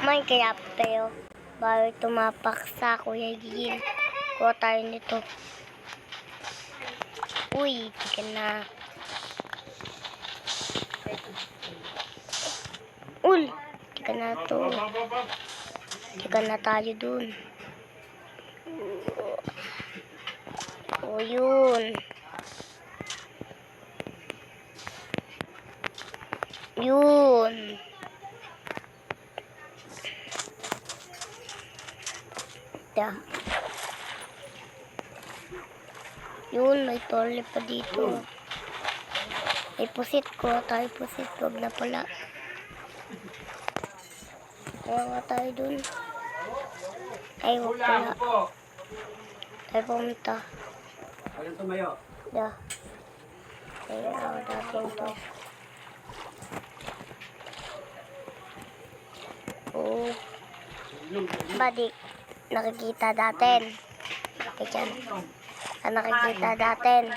Minecraft tayo. Bago tumapak sa Kuya Gil. Kuha tayo nito. Uy, tika na. Tika na to. Tika na tayo dun. O, yun. Yun. Da. Yun, may tole pa dito. May pusit ko. Tayo pusit. Wag na pala. Kaya nga tayo dun. Ay, wag pala. Tayo pumunta. Da. Kaya ako dating to. Oh. Badik. Nakikita natin. Diyan. Nakikita natin.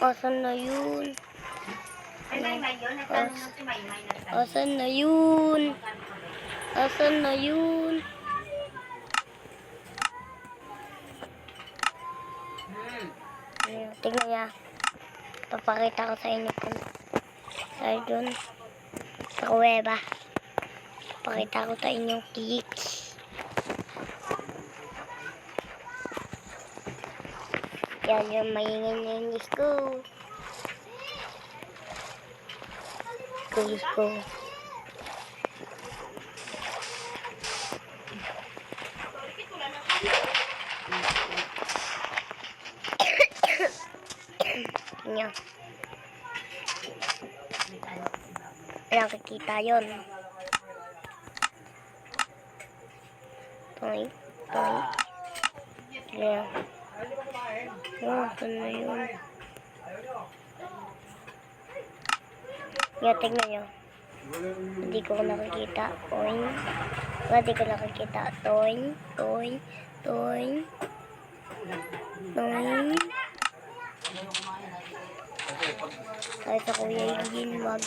Asan na yun? Asan na yun? Asan na yun? Tingnan niya. Papakita ko sa inyo kung saan dun. Sa kuweba. Papakita ko sa inyo kicks. Yan yung maingin-ingis ko. Ingis ko. Tingnan. Nakikita yun. Toy. Toy. Yeah. Oh, ito na yun. Yeah, tignan nyo. Hindi ko nakikita. Toy. Hindi ko nakikita. Toy. Toy. Toy. Toy. Tayo sa Kuya Gil, wag.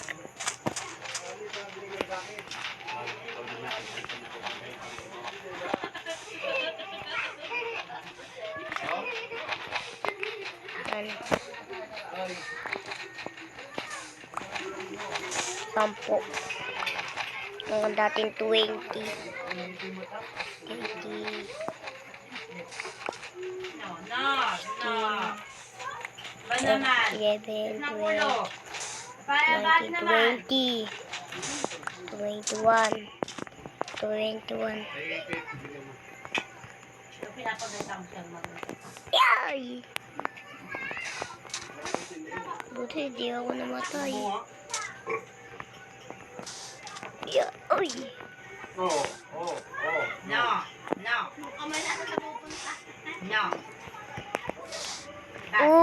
Sampo. Ang dating 20. 20. Ba naman? 11, 12, 19, 20, 21, 21. Yay! Buti hindi ako namatay. Yeah. Uy! No. Kamay na sa pupunta. No.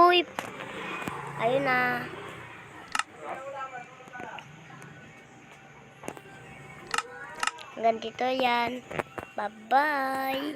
Uy! Ayun na. Hanggang dito yan. Bye-bye!